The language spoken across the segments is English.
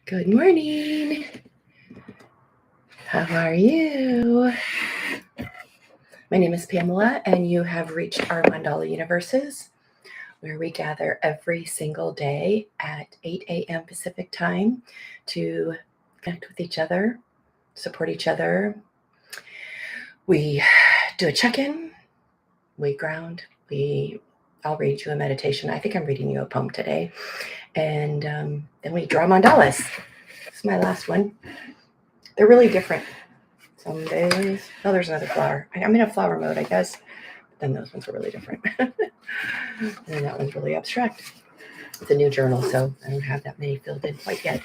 Good morning. How are you? My name is Pamela, and you have reached our Mandala universes, where we gather every single day at 8 a.m. Pacific time to connect with each other, support each other. We do a check-in, we ground, I'll read you a meditation. I think I'm reading you a poem today. And then we draw mandalas. This is my last one. They're really different. Some days, oh, there's another flower. I'm in a flower mode, I guess. But then those ones are really different. And that one's really abstract. It's a new journal, so I don't have that many filled in quite yet.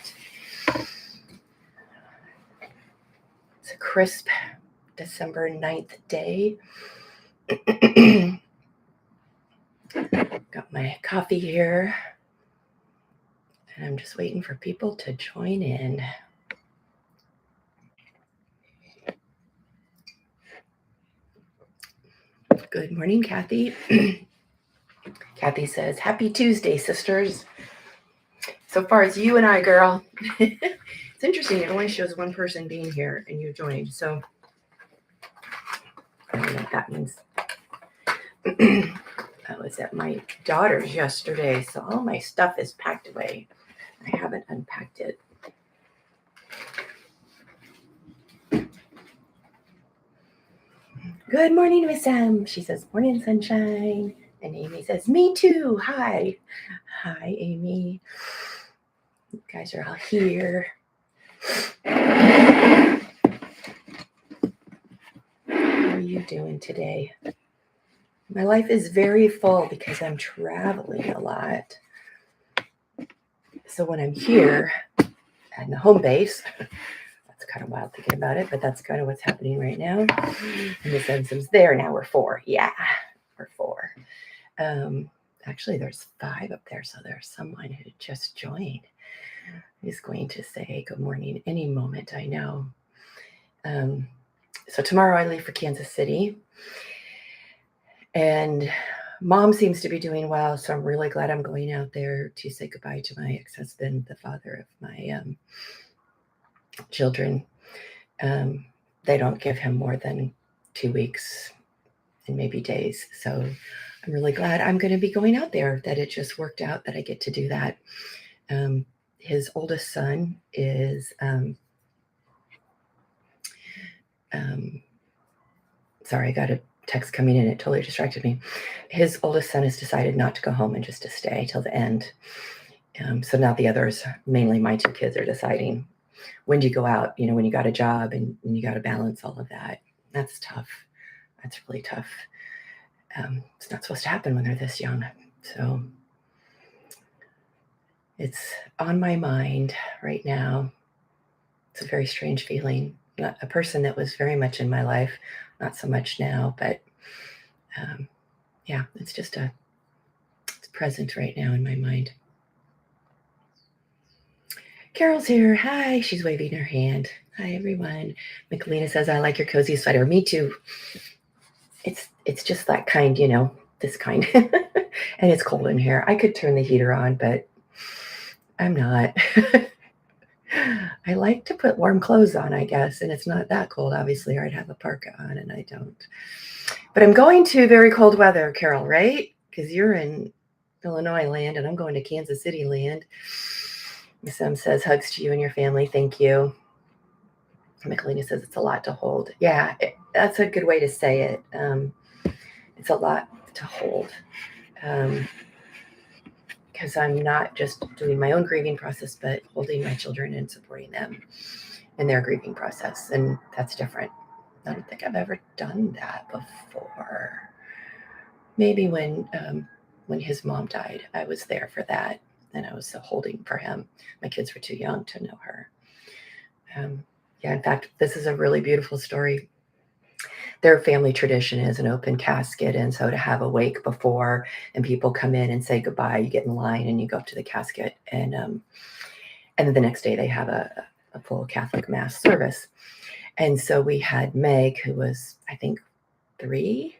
It's a crisp December 9th day. Got my coffee here. And I'm just waiting for people to join in. Good morning, Kathy. Kathy says, Happy Tuesday, sisters. So far, it's you and I, girl. It's interesting. It only shows one person being here and you joined. So I don't know what that means. I was at my daughter's yesterday, so all my stuff is packed away. I haven't unpacked it. Good morning, Miss M. She says, morning, sunshine. And Amy says, me too. Hi. Hi, Amy. You guys are all here. How are you doing today? My life is very full because I'm traveling a lot. So when I'm here at the home base, that's kind of wild thinking about it, but that's kind of what's happening right now. And the Simpsons there. Now we're 4. Yeah, we're 4. Actually, there's 5 up there, so there's someone who just joined. He's going to say good morning any moment, I know. So tomorrow I leave for Kansas City. And Mom seems to be doing well, so I'm really glad I'm going out there to say goodbye to my ex-husband, the father of my children. They don't give him more than 2 weeks and maybe days. So I'm really glad I'm going to be going out there, that it just worked out that I get to do that. His oldest son is, sorry, I got a text coming in. It totally distracted me. His oldest son has decided not to go home and just to stay till the end. So now the others, mainly my 2 kids, are deciding, when do you go out? You know, when you got a job and you got to balance all of that. That's tough. That's really tough. It's not supposed to happen when they're this young. So it's on my mind right now. It's a very strange feeling. Not a person that was very much in my life, not so much now, but yeah, it's just it's present right now in my mind. Carol's here. Hi. She's waving her hand. Hi, everyone. Michelina says, I like your cozy sweater. Me too. It's just that kind, you know, this kind. And it's cold in here. I could turn the heater on, but I'm not. I like to put warm clothes on, I guess, and it's not that cold, obviously, or I'd have a parka on, and I don't. But I'm going to very cold weather, Carol, right? Because you're in Illinois land, and I'm going to Kansas City land. Miss M says, hugs to you and your family. Thank you. Michelina says, it's a lot to hold. Yeah, that's a good way to say it. It's a lot to hold. Because I'm not just doing my own grieving process, but holding my children and supporting them in their grieving process. And that's different. I don't think I've ever done that before. Maybe when his mom died, I was there for that. And I was holding for him. My kids were too young to know her. Yeah, in fact, this is a really beautiful story. Their family tradition is an open casket, and so to have a wake before and people come in and say goodbye, you get in line and you go up to the casket, and then the next day they have a full Catholic mass service. And so we had Meg, who was I think 3,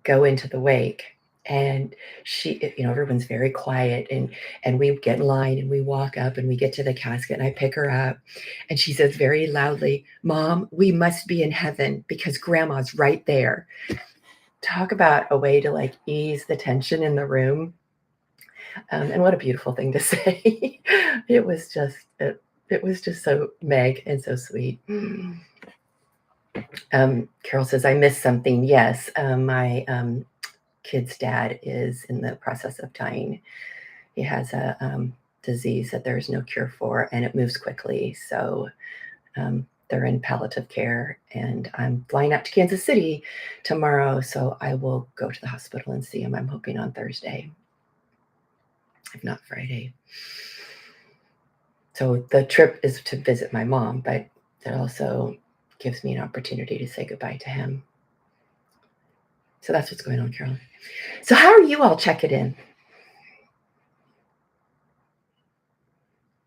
go into the wake, And she, everyone's very quiet, and we get in line and we walk up and we get to the casket and I pick her up and she says very loudly, "Mom, we must be in heaven because grandma's right there." Talk about a way to like ease the tension in the room. And what a beautiful thing to say. It was just so Meg and so sweet. Carol says, "I missed something." Yes, my kid's dad is in the process of dying. He has a disease that there's no cure for, and it moves quickly. So they're in palliative care, and I'm flying up to Kansas City tomorrow, so I will go to the hospital and see him. I'm hoping on Thursday, if not Friday. So the trip is to visit my mom, but it also gives me an opportunity to say goodbye to him. So that's what's going on, Carol. So how are you all checking in?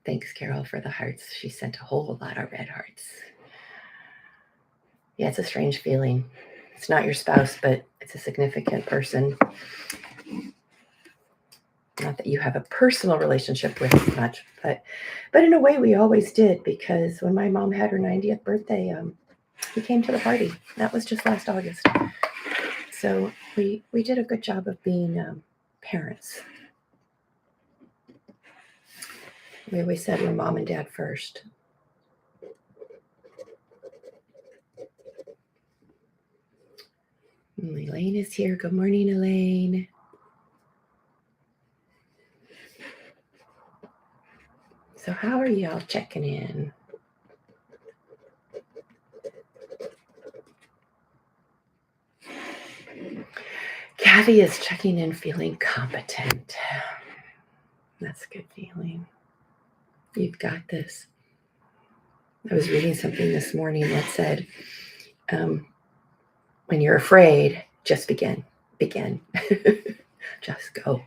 Thanks, Carol, for the hearts. She sent a whole lot of red hearts. Yeah, it's a strange feeling. It's not your spouse, but it's a significant person. Not that you have a personal relationship with much, but in a way we always did, because when my mom had her 90th birthday, he came to the party. That was just last August. So we did a good job of being parents. We always said we're mom and dad first. Elaine is here. Good morning, Elaine. So how are y'all checking in? Kathy is checking in feeling competent. That's a good feeling. You've got this. I was reading something this morning that said, when you're afraid, just begin. Just go.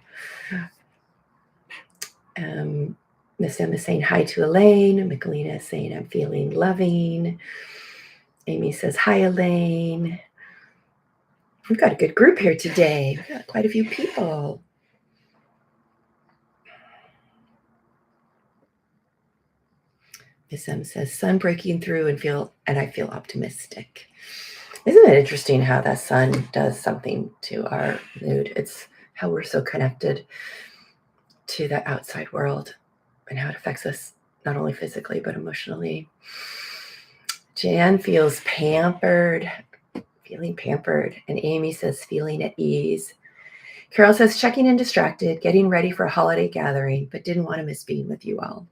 Miss Emma is saying hi to Elaine. Michelina is saying I'm feeling loving. Amy says hi, Elaine. We've got a good group here today. We've got quite a few people. Miss M says sun breaking through and I feel optimistic. Isn't it interesting how that sun does something to our mood? It's how we're so connected to the outside world and how it affects us not only physically but emotionally. Jan feels pampered, feeling pampered. And Amy says feeling at ease. Carol says checking in distracted, getting ready for a holiday gathering, but didn't want to miss being with you all.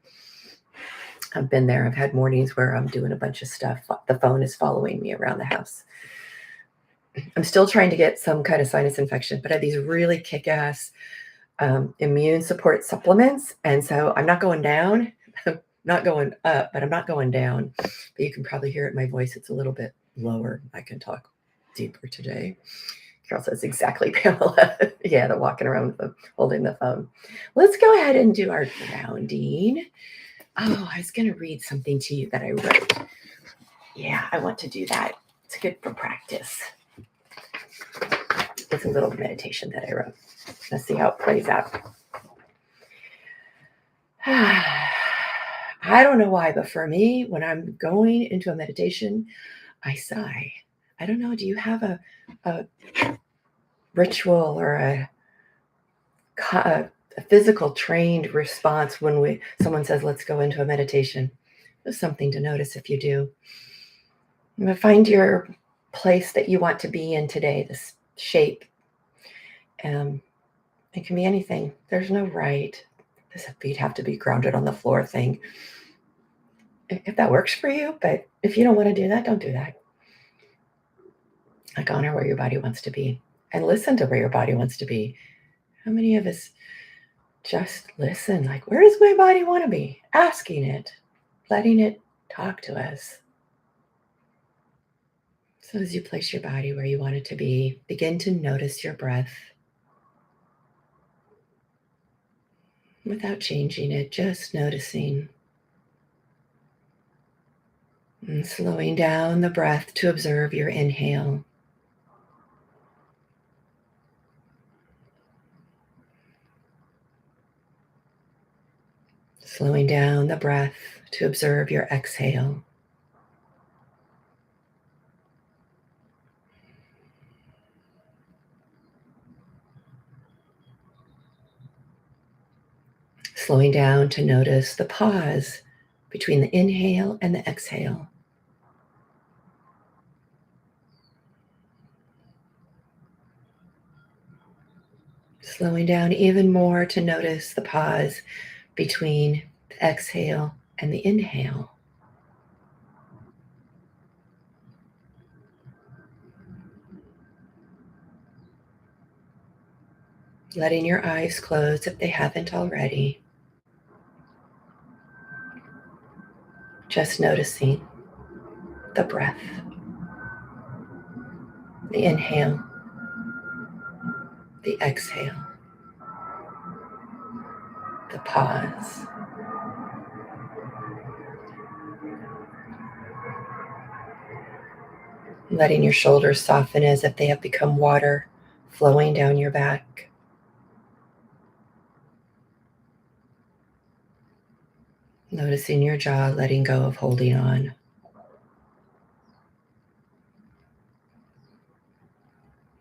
I've been there. I've had mornings where I'm doing a bunch of stuff. The phone is following me around the house. I'm still trying to get some kind of sinus infection, but I have these really kick-ass immune support supplements. And so I'm not going down. I'm not going up, but I'm not going down. But you can probably hear it in my voice. It's a little bit lower. I can talk deeper today. Carol says, exactly, Pamela. Yeah, the walking around with holding the phone. Let's go ahead and do our grounding. Oh, I was going to read something to you that I wrote. Yeah, I want to do that. It's good for practice. It's a little meditation that I wrote. Let's see how it plays out. I don't know why, but for me, when I'm going into a meditation, I sigh. I don't know. Do you have a ritual or a physical trained response when someone says, let's go into a meditation? There's something to notice if you do. Find your place that you want to be in today, this shape. It can be anything. There's no right. This feet have to be grounded on the floor thing. If that works for you, but if you don't want to do that, don't do that. Like, honor where your body wants to be and listen to where your body wants to be. How many of us just listen? Like, where does my body want to be? Asking it, letting it talk to us. So as you place your body where you want it to be, begin to notice your breath without changing it, just noticing. And slowing down the breath to observe your inhale Slowing down the breath to observe your exhale. Slowing down to notice the pause between the inhale and the exhale. Slowing down even more to notice the pause between the exhale and the inhale. Letting your eyes close if they haven't already. Just noticing the breath, the inhale, the exhale, the pause. Letting your shoulders soften as if they have become water flowing down your back. Noticing your jaw letting go of holding on.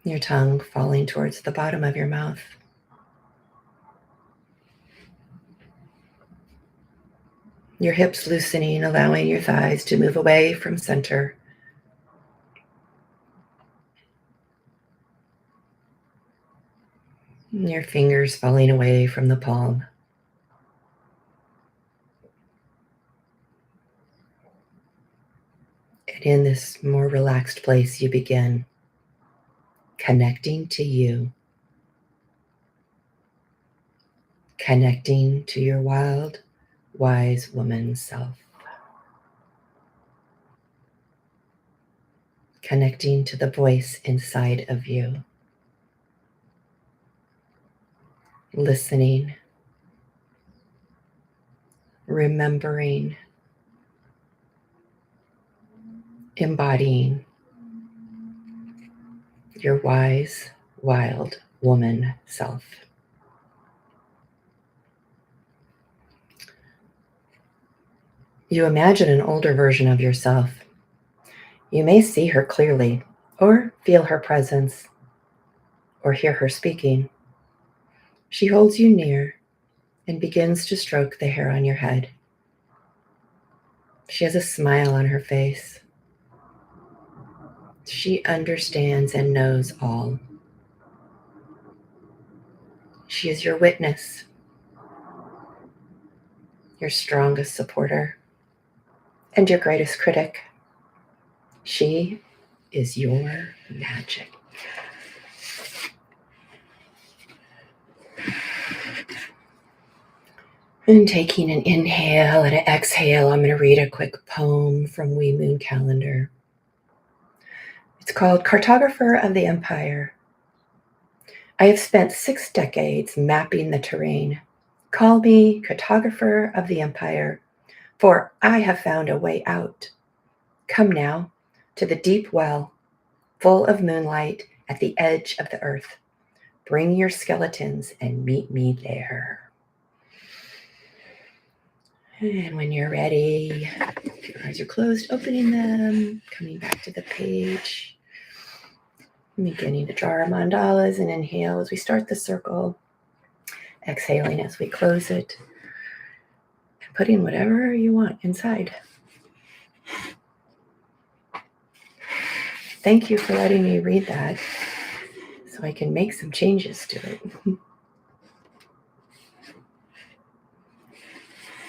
Your tongue falling towards the bottom of your mouth. Your hips loosening, allowing your thighs to move away from center. Your fingers falling away from the palm. And in this more relaxed place, you begin connecting to you, connecting to your wild, wise woman self, connecting to the voice inside of you, listening, remembering, embodying your wise, wild woman self. You imagine an older version of yourself. You may see her clearly, or feel her presence, or hear her speaking. She holds you near and begins to stroke the hair on your head. She has a smile on her face. She understands and knows all. She is your witness, your strongest supporter, and your greatest critic. She is your magic. And taking an inhale and an exhale, I'm going to read a quick poem from Wee Moon Calendar. It's called Cartographer of the Empire. I have spent 6 decades mapping the terrain. Call me Cartographer of the Empire, for I have found a way out. Come now to the deep well, full of moonlight at the edge of the earth. Bring your skeletons and meet me there. And when you're ready, if your eyes are closed, opening them, coming back to the page, beginning to draw our mandalas and inhale as we start the circle, exhaling as we close it, and putting whatever you want inside. Thank you for letting me read that so I can make some changes to it.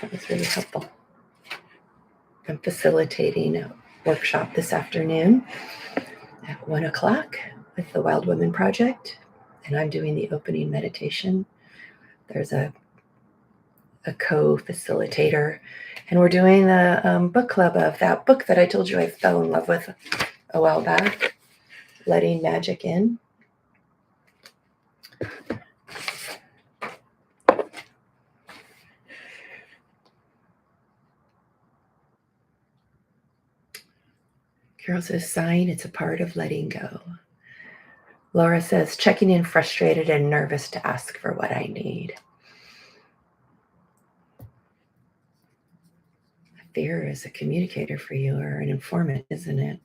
That was really helpful. I'm facilitating a workshop this afternoon at 1 o'clock with the Wild Women Project, and I'm doing the opening meditation. There's a co-facilitator, and we're doing the book club of that book that I told you I fell in love with a while back, Letting Magic In. Carol says, sign, it's a part of letting go. Laura says, checking in, frustrated and nervous to ask for what I need. fear is a communicator for you, or an informant, isn't it?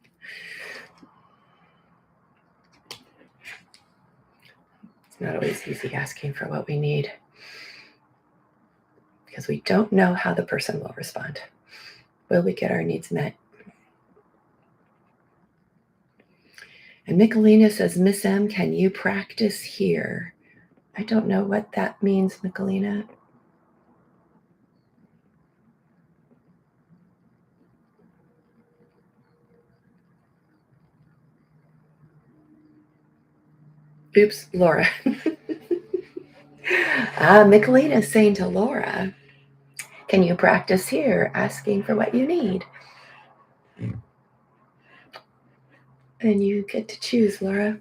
It's not always easy asking for what we need, because we don't know how the person will respond. Will we get our needs met? And Michelina says, Miss M, can you practice here? I don't know what that means, Michelina. Oops, Laura. Michelina is saying to Laura, can you practice here, asking for what you need? And you get to choose, Laura.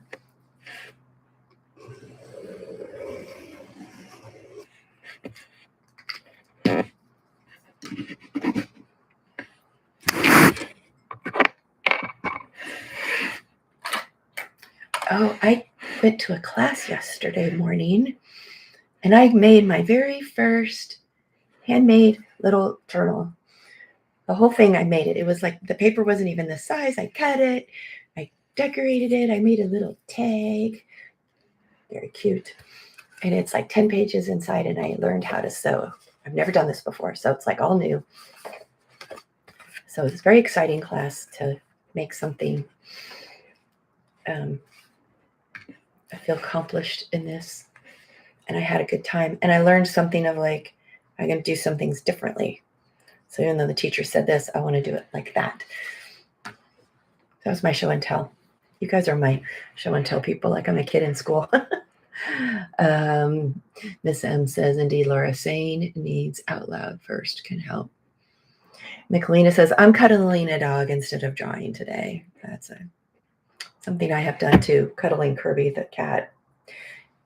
Oh, I went to a class yesterday morning, and I made my very first handmade little journal. The whole thing, I made it. It was like the paper wasn't even this size. I cut it. I decorated it. I made a little tag. Very cute. And it's like 10 pages inside, and I learned how to sew. I've never done this before, so it's like all new. So it's a very exciting class to make something. I feel accomplished in this, and I had a good time. And I learned something of like, I'm going to do some things differently. So even though the teacher said this, I want to do it like that. That was my show and tell. You guys are my show and tell people, like I'm a kid in school. Miss M says, indeed, Laura, saying needs out loud first can help. Michelina says, I'm cuddling a dog instead of drawing today. That's something I have done too, cuddling Kirby the cat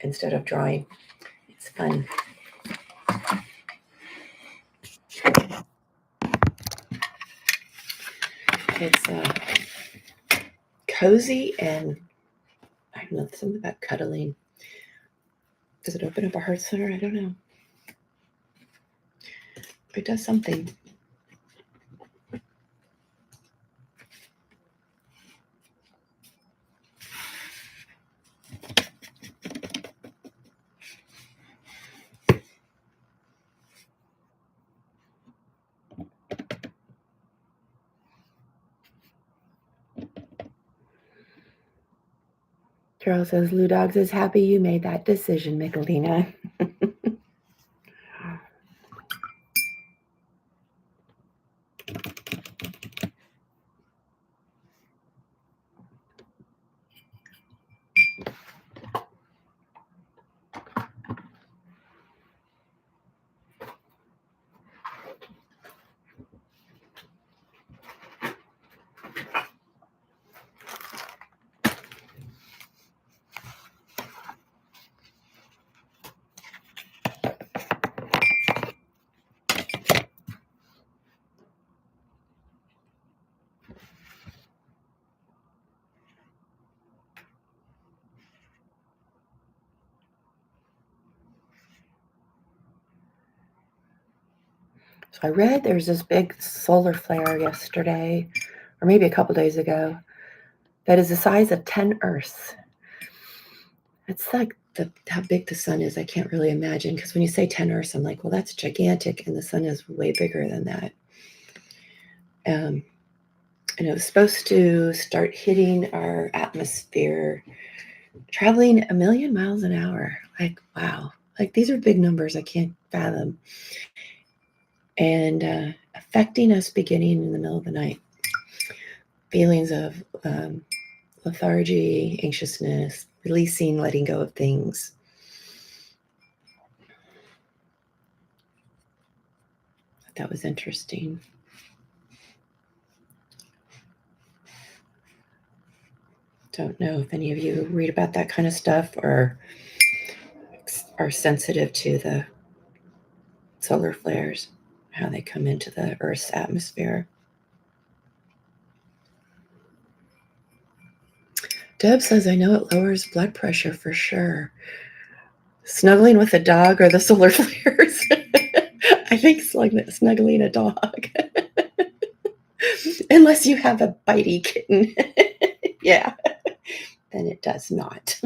instead of drawing. It's fun. It's cozy, and I don't know, something about cuddling. Does it open up a heart center? I don't know. It does something. Charles says, Lou Dogs is happy you made that decision, Michelina. So I read there's this big solar flare yesterday, or maybe a couple days ago, that is the size of 10 Earths. It's like how big the sun is. I can't really imagine, because when you say 10 Earths, I'm like, well, that's gigantic, and the sun is way bigger than that. And it was supposed to start hitting our atmosphere, traveling 1 million miles an hour. Like, wow. Like, these are big numbers I can't fathom. And affecting us beginning in the middle of the night. Feelings of lethargy, anxiousness, releasing, letting go of things. That was interesting. Don't know if any of you read about that kind of stuff or are sensitive to the solar flares, how they come into the Earth's atmosphere. Deb says, I know it lowers blood pressure for sure. Snuggling with a dog or the solar flares? I think snuggling a dog. Unless you have a bitey kitten. Yeah, then it does not.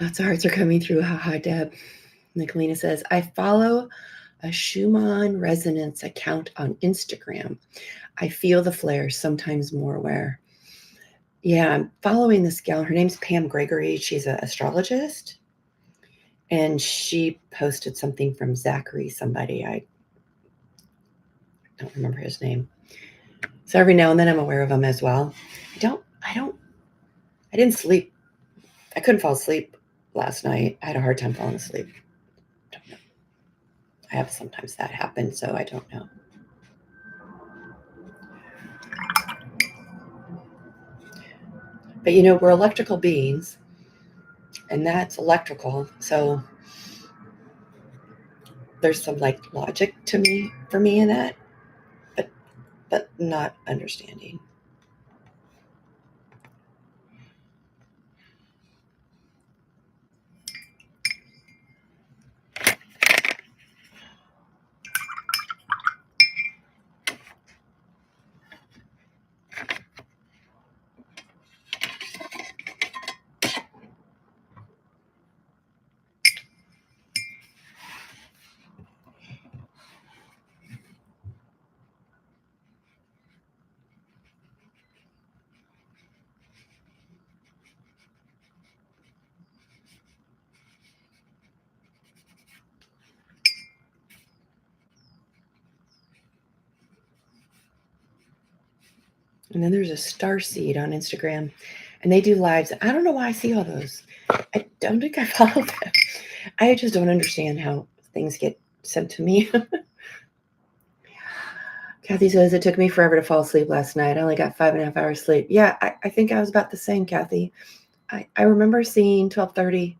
Lots of hearts are coming through. Haha, Deb. Nicolina says, I follow a Schumann resonance account on Instagram. I feel the flares, sometimes more aware. Yeah, I'm following this gal. Her name's Pam Gregory. She's an astrologist. And she posted something from Zachary, somebody. I don't remember his name. So every now and then I'm aware of him as well. I didn't sleep. I couldn't fall asleep last night. I had a hard time falling asleep. Don't know. I have sometimes that happen, so I don't know. But we're electrical beings, and that's electrical. So there's some logic for me in that, but not understanding. And then there's a Starseed on Instagram, and they do lives. I don't know why I see all those. I don't think I follow them. I just don't understand how things get sent to me. Kathy says, it took me forever to fall asleep last night. I only got 5.5 hours sleep. Yeah, I think I was about the same, Kathy. I remember seeing 12:30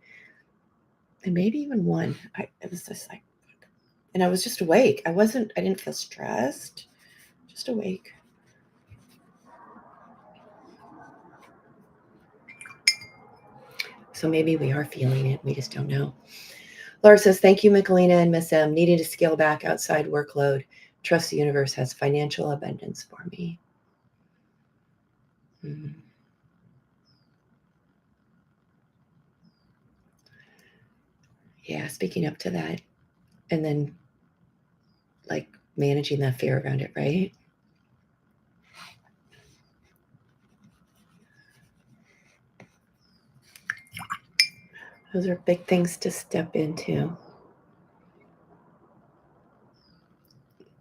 and maybe even 1. It was just and I was just awake. I didn't feel stressed, just awake. So maybe we are feeling it. We just don't know. Laura says, thank you, Michelina and Miss M. Needing to scale back outside workload. Trust the universe has financial abundance for me. Yeah, speaking up to that. And then managing that fear around it, right? Those are big things to step into.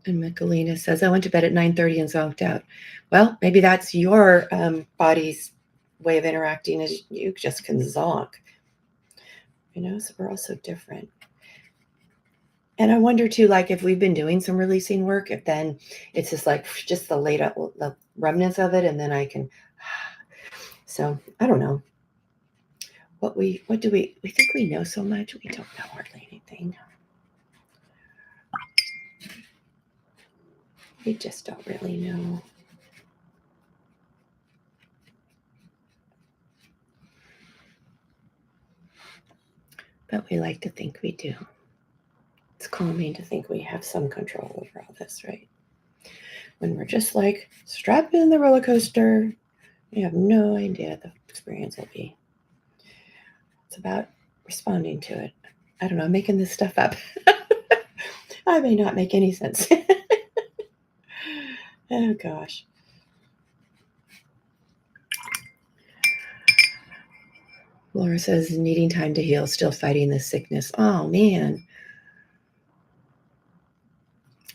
And Michelina says, I went to bed at 9:30 and zonked out. Well, maybe that's your body's way of interacting is you just can zonk. So we're all so different. And I wonder too, if we've been doing some releasing work, if then it's just just the remnants of it, and then I can. So I don't know. What do we think we know so much? We don't know hardly anything. We just don't really know. But we like to think we do. It's calming to think we have some control over all this, right? When we're just strapped in the roller coaster, we have no idea what the experience will be. It's about responding to it. I don't know, I'm making this stuff up. I may not make any sense. Oh, gosh. Laura says, needing time to heal, still fighting this sickness. Oh, man.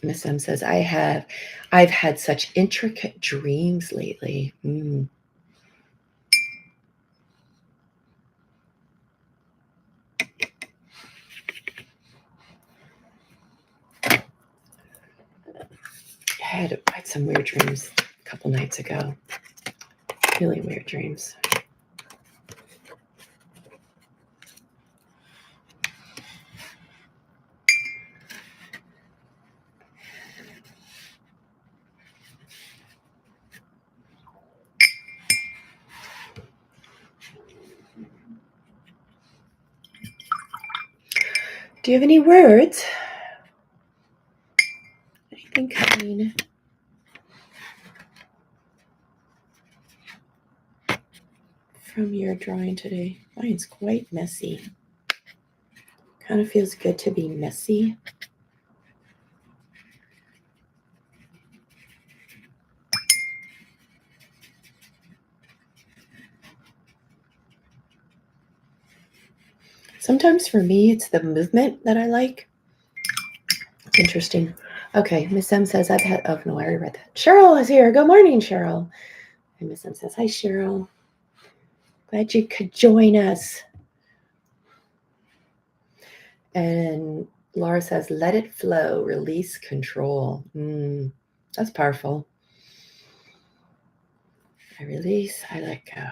Miss M says, I've had such intricate dreams lately. had some weird dreams a couple nights ago. Really weird dreams. Do you have any words? Anything coming from your drawing today? Mine's quite messy. Kind of feels good to be messy. Sometimes for me, it's the movement that I like. It's interesting. Okay, Miss M says, I've had, oh no, I already read that. Cheryl is here. Good morning, Cheryl. And Miss M says, hi, Cheryl. Glad you could join us. And Laura says, let it flow, release control. That's powerful. I release, I let go.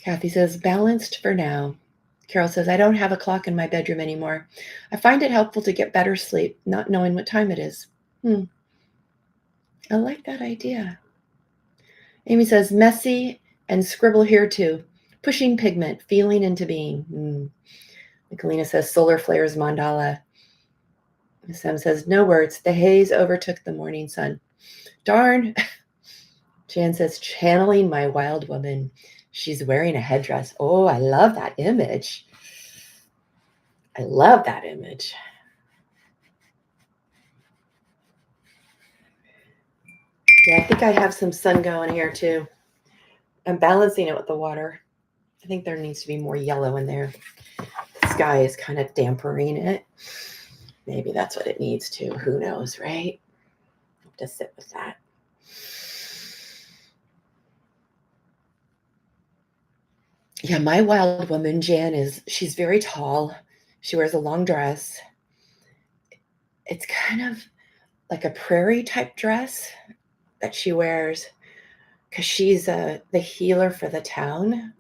Kathy says, balanced for now. Carol says, I don't have a clock in my bedroom anymore. I find it helpful to get better sleep, not knowing what time it is. I like that idea. Amy says, messy and scribble here too. Pushing pigment, feeling into being. Nicolina says, solar flares mandala. Miss Em says, no words. The haze overtook the morning sun. Darn. Jan says, channeling my wild woman. She's wearing a headdress. Oh, I love that image. I love that image. Yeah, I think I have some sun going here too. I'm balancing it with the water. I think there needs to be more yellow in there. The sky is kind of dampering it. Maybe that's what it needs to. Who knows, right? I'll have to sit with that. Yeah, my wild woman, Jan, she's very tall. She wears a long dress. It's kind of like a prairie type dress that she wears because she's the healer for the town.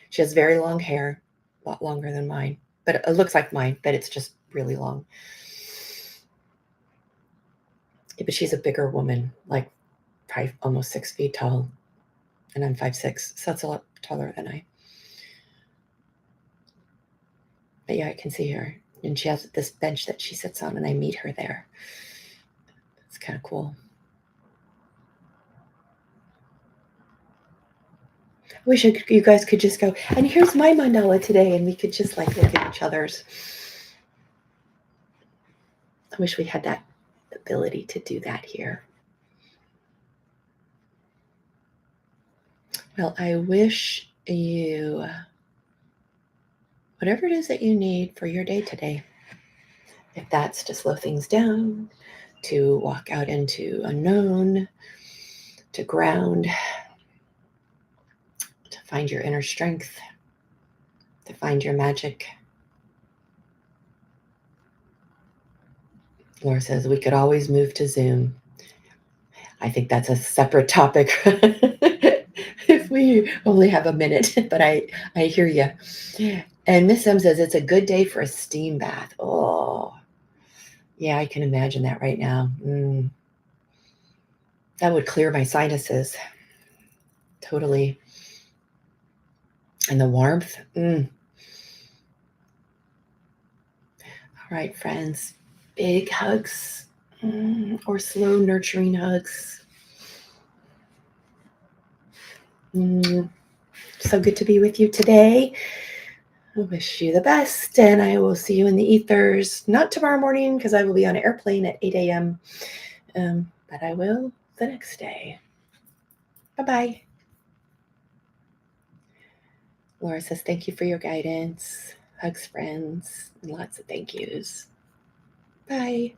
She has very long hair, a lot longer than mine, but it looks like mine, but it's just really long. Yeah, but she's a bigger woman, like probably almost 6 feet tall, and I'm 5'6", so that's a lot taller than I. But yeah, I can see her, and she has this bench that she sits on, and I meet her there. It's kind of cool. I wish you guys could just go, and here's my mandala today, and we could just like look at each other's. I wish we had that ability to do that here. Well, I wish you whatever it is that you need for your day today. If that's to slow things down, to walk out into unknown, to ground, to find your inner strength, to find your magic. Laura says we could always move to Zoom. I think that's a separate topic if we only have a minute, but I hear you. And Miss M says it's a good day for a steam bath. Oh, yeah, I can imagine that right now. That would clear my sinuses. Totally. And the warmth. All right, friends. Big hugs or slow, nurturing hugs. So good to be with you today. I wish you the best, and I will see you in the ethers, not tomorrow morning because I will be on an airplane at 8 a.m., but I will the next day. Bye-bye. Laura says, thank you for your guidance. Hugs, friends, and lots of thank yous. Bye.